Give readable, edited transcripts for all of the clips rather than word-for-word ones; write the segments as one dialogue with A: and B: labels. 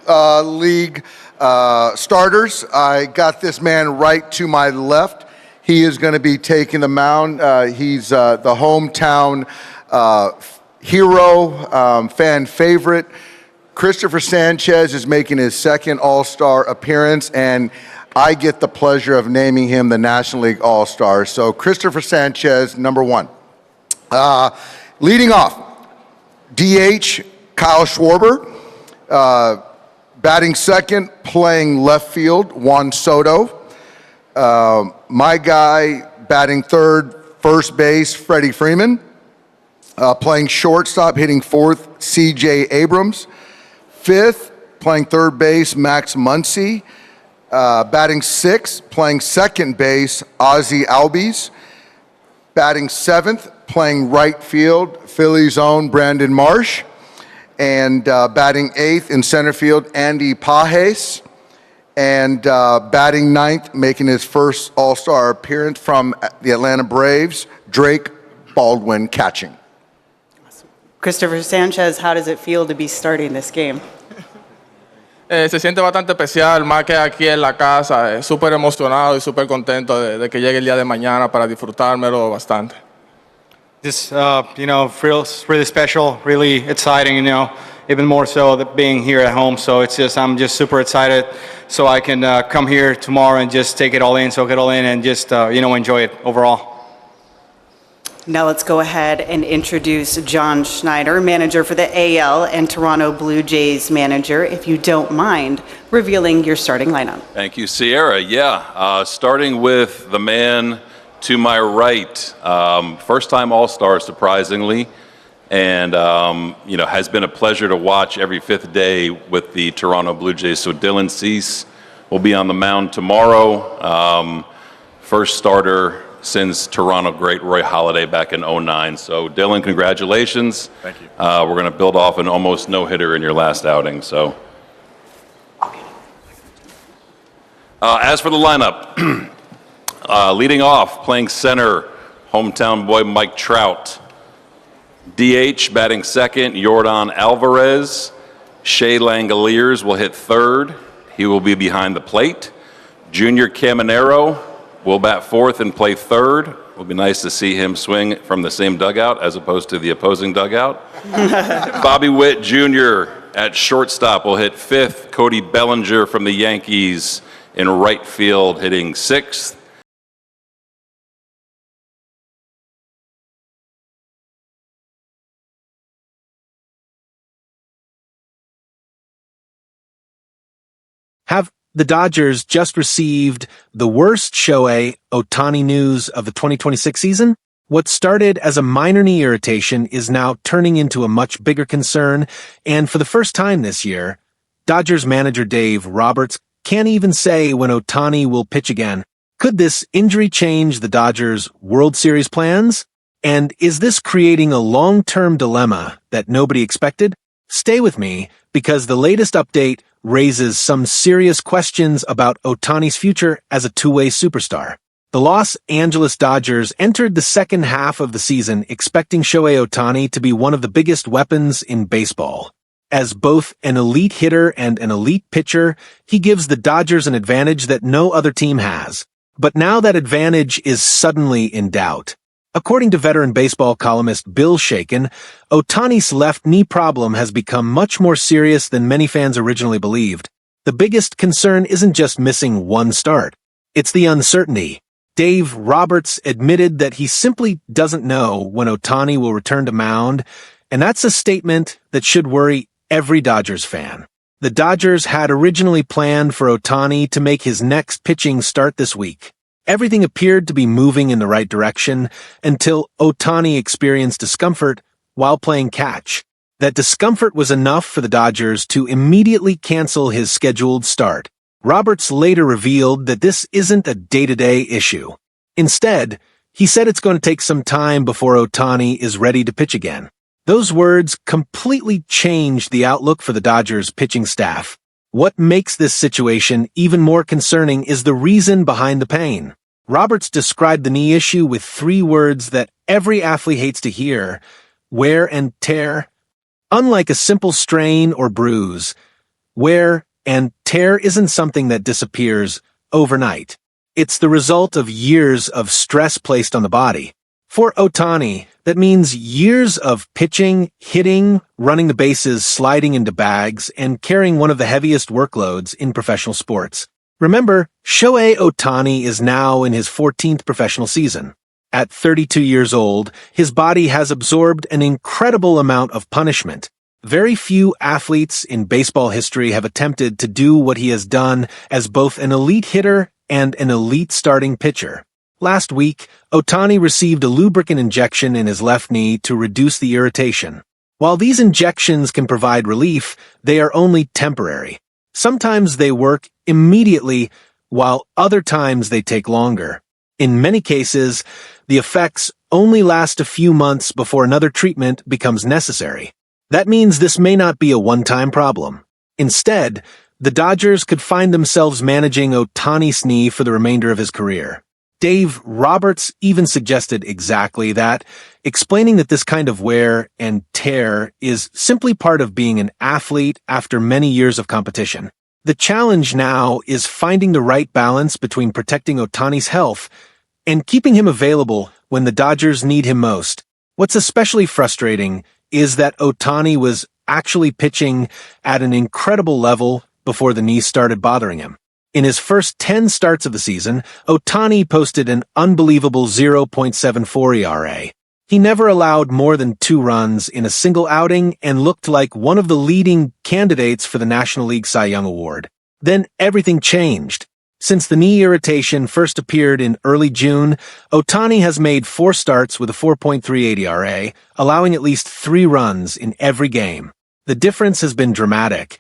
A: League starters. I got this man right to my left. He is going to be taking the mound. He's the hometown hero, fan favorite. Christopher Sanchez is making his second All-Star appearance, and I get the pleasure of naming him the National League All-Star. So Christopher Sanchez, number one. Leading off, DH Kyle Schwarber. Batting second, playing left field, Juan Soto. My guy batting third, first base, Freddie Freeman. Playing shortstop, hitting fourth, C.J. Abrams. Fifth, playing third base, Max Muncy. Batting sixth, playing second base, Ozzie Albies. Batting seventh, playing right field, Philly's own Brandon Marsh. And batting eighth in center field, Andy Pages. And batting ninth, making his first All-Star appearance from the Atlanta Braves, Drake Baldwin catching.
B: Christopher Sanchez, how does it feel to be starting this game?
C: Se siente bastante especial, más que aquí en la casa, súper emocionado y súper contento de que llegue el día de mañana para disfrutármelo bastante.
D: This, feels really special, really exciting, even more so than being here at home. So I'm just super excited so I can come here tomorrow and just take it all in, soak it all in, and just, enjoy it overall.
B: Now let's go ahead and introduce John Schneider, manager for the AL, and Toronto Blue Jays manager, if you don't mind revealing your starting lineup.
E: Thank you, Sierra. Yeah, starting with the man to my right, first-time All-Star, surprisingly, and has been a pleasure to watch every fifth day with the Toronto Blue Jays. So Dylan Cease will be on the mound tomorrow. First starter since Toronto great Roy Halladay back in 2009. So Dylan, congratulations.
F: Thank you.
E: We're going to build off an almost no-hitter in your last outing. So, as for the lineup, leading off, playing center, hometown boy Mike Trout. DH, batting second, Yordan Alvarez. Shea Langoliers will hit third. He will be behind the plate. Junior Caminero will bat fourth and play third. It will be nice to see him swing from the same dugout as opposed to the opposing dugout. Bobby Witt Jr. at shortstop will hit fifth. Cody Bellinger from the Yankees in right field hitting sixth.
G: Have the Dodgers just received the worst Shohei Ohtani news of the 2026 season? What started as a minor knee irritation is now turning into a much bigger concern, and for the first time this year, Dodgers manager Dave Roberts can't even say when Ohtani will pitch again. Could this injury change the Dodgers' World Series plans? And is this creating a long-term dilemma that nobody expected? Stay with me, because the latest update raises some serious questions about Ohtani's future as a two-way superstar. The Los Angeles Dodgers entered the second half of the season expecting Shohei Ohtani to be one of the biggest weapons in baseball. As both an elite hitter and an elite pitcher, he gives the Dodgers an advantage that no other team has. But now that advantage is suddenly in doubt. According to veteran baseball columnist Bill Shaikin, Ohtani's left knee problem has become much more serious than many fans originally believed. The biggest concern isn't just missing one start. It's the uncertainty. Dave Roberts admitted that he simply doesn't know when Ohtani will return to mound, and that's a statement that should worry every Dodgers fan. The Dodgers had originally planned for Ohtani to make his next pitching start this week. Everything appeared to be moving in the right direction until Ohtani experienced discomfort while playing catch. That discomfort was enough for the Dodgers to immediately cancel his scheduled start. Roberts later revealed that this isn't a day-to-day issue. Instead, he said it's going to take some time before Ohtani is ready to pitch again. Those words completely changed the outlook for the Dodgers pitching staff. What makes this situation even more concerning is the reason behind the pain. Roberts described the knee issue with 3 words that every athlete hates to hear: wear and tear. Unlike a simple strain or bruise, Wear and tear isn't something that disappears overnight. It's the result of years of stress placed on the body. For Ohtani, that means years of pitching, hitting, running the bases, sliding into bags, and carrying one of the heaviest workloads in professional sports. Remember, Shohei Ohtani is now in his 14th professional season. At 32 years old, his body has absorbed an incredible amount of punishment. Very few athletes in baseball history have attempted to do what he has done as both an elite hitter and an elite starting pitcher. Last week, Ohtani received a lubricant injection in his left knee to reduce the irritation. While these injections can provide relief, they are only temporary. Sometimes they work immediately, while other times they take longer. In many cases, the effects only last a few months before another treatment becomes necessary. That means this may not be a one-time problem. Instead, the Dodgers could find themselves managing Ohtani's knee for the remainder of his career. Dave Roberts even suggested exactly that, explaining that this kind of wear and tear is simply part of being an athlete after many years of competition. The challenge now is finding the right balance between protecting Ohtani's health and keeping him available when the Dodgers need him most. What's especially frustrating is that Ohtani was actually pitching at an incredible level before the knee started bothering him. In his first 10 starts of the season, Ohtani posted an unbelievable 0.74 ERA. He never allowed more than 2 runs in a single outing and looked like one of the leading candidates for the National League Cy Young Award. Then everything changed. Since the knee irritation first appeared in early June, Ohtani has made 4 starts with a 4.38 ERA, allowing at least 3 runs in every game. The difference has been dramatic,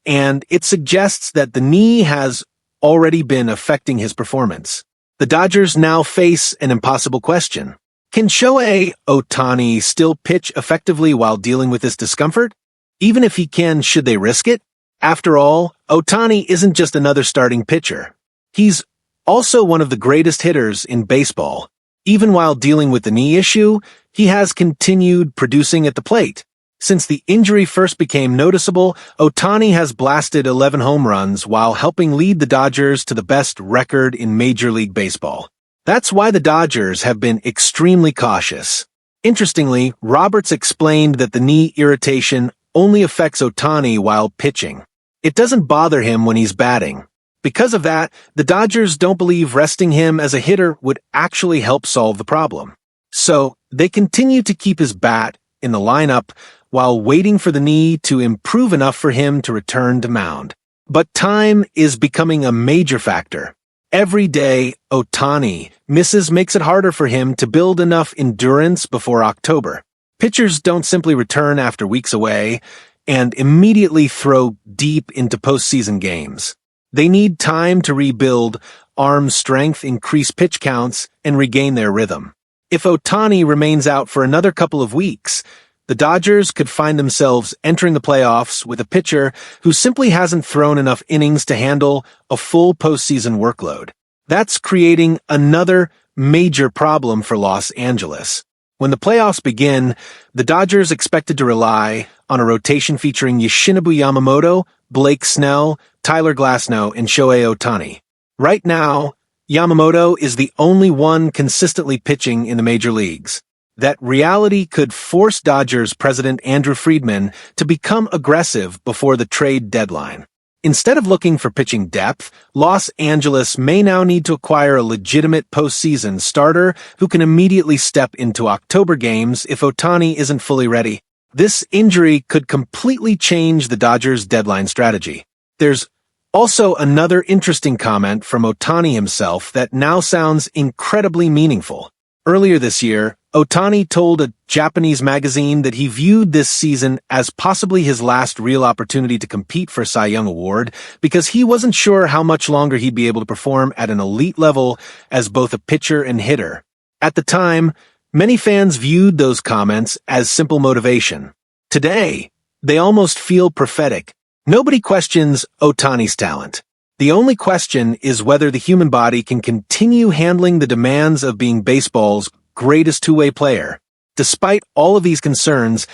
G: and it suggests that the knee has already been affecting his performance. The Dodgers now face an impossible question. Can Shohei Ohtani still pitch effectively while dealing with this discomfort? Even if he can, should they risk it? After all, Ohtani isn't just another starting pitcher. He's also one of the greatest hitters in baseball. Even while dealing with the knee issue, he has continued producing at the plate. Since the injury first became noticeable, Ohtani has blasted 11 home runs while helping lead the Dodgers to the best record in Major League Baseball. That's why the Dodgers have been extremely cautious. Interestingly, Roberts explained that the knee irritation only affects Ohtani while pitching. It doesn't bother him when he's batting. Because of that, the Dodgers don't believe resting him as a hitter would actually help solve the problem. So, they continue to keep his bat in the lineup while waiting for the knee to improve enough for him to return to mound. But time is becoming a major factor. Every day Ohtani misses makes it harder for him to build enough endurance before October. Pitchers don't simply return after weeks away and immediately throw deep into postseason games. They need time to rebuild arm strength, increase pitch counts, and regain their rhythm. If Ohtani remains out for another couple of weeks, the Dodgers could find themselves entering the playoffs with a pitcher who simply hasn't thrown enough innings to handle a full postseason workload. That's creating another major problem for Los Angeles. When the playoffs begin, the Dodgers expected to rely on a rotation featuring Yoshinobu Yamamoto, Blake Snell, Tyler Glasnow, and Shohei Ohtani. Right now, Yamamoto is the only one consistently pitching in the major leagues. That reality could force Dodgers president Andrew Friedman to become aggressive before the trade deadline. Instead of looking for pitching depth, Los Angeles may now need to acquire a legitimate postseason starter who can immediately step into October games if Ohtani isn't fully ready. This injury could completely change the Dodgers' deadline strategy. There's also another interesting comment from Ohtani himself that now sounds incredibly meaningful. Earlier this year, Ohtani told a Japanese magazine that he viewed this season as possibly his last real opportunity to compete for a Cy Young Award because he wasn't sure how much longer he'd be able to perform at an elite level as both a pitcher and hitter. At the time, many fans viewed those comments as simple motivation. Today, they almost feel prophetic. Nobody questions Ohtani's talent. The only question is whether the human body can continue handling the demands of being baseball's greatest two-way player. Despite all of these concerns,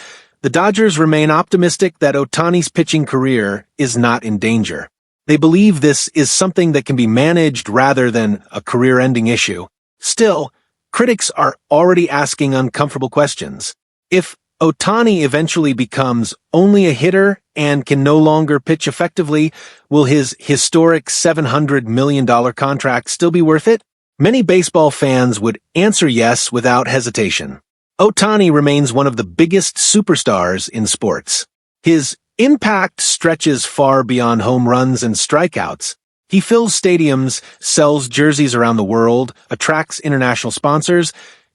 G: the Dodgers remain optimistic that Ohtani's pitching career is not in danger. They believe this is something that can be managed rather than a career-ending issue. Still, critics are already asking uncomfortable questions. If Ohtani eventually becomes only a hitter and can no longer pitch effectively, will his historic $700 million contract still be worth it? Many baseball fans would answer yes without hesitation. Ohtani remains one of the biggest superstars in sports. His impact stretches far beyond home runs and strikeouts. He fills stadiums, sells jerseys around the world, attracts international sponsors,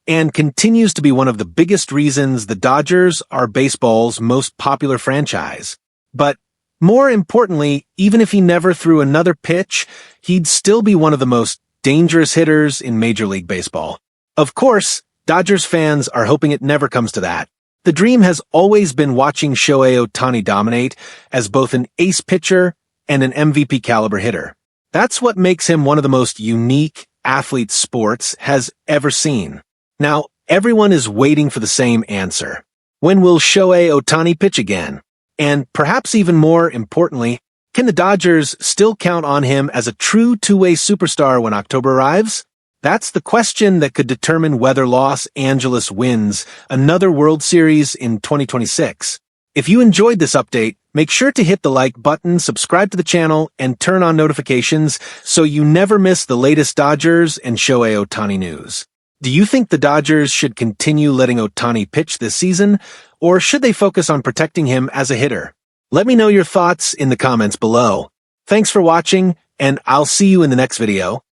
G: and continues to be one of the biggest reasons the Dodgers are baseball's most popular franchise. But more importantly, even if he never threw another pitch, he'd still be one of the most dangerous hitters in Major League Baseball. Of course, Dodgers fans are hoping it never comes to that. The dream has always been watching Shohei Ohtani dominate as both an ace pitcher and an MVP caliber hitter. That's what makes him one of the most unique athletes sports has ever seen. Now, everyone is waiting for the same answer. When will Shohei Ohtani pitch again? And perhaps even more importantly, can the Dodgers still count on him as a true two-way superstar when October arrives? That's the question that could determine whether Los Angeles wins another World Series in 2026. If you enjoyed this update, make sure to hit the like button, subscribe to the channel, and turn on notifications so you never miss the latest Dodgers and Shohei Ohtani news. Do you think the Dodgers should continue letting Ohtani pitch this season, or should they focus on protecting him as a hitter? Let me know your thoughts in the comments below. Thanks for watching, and I'll see you in the next video.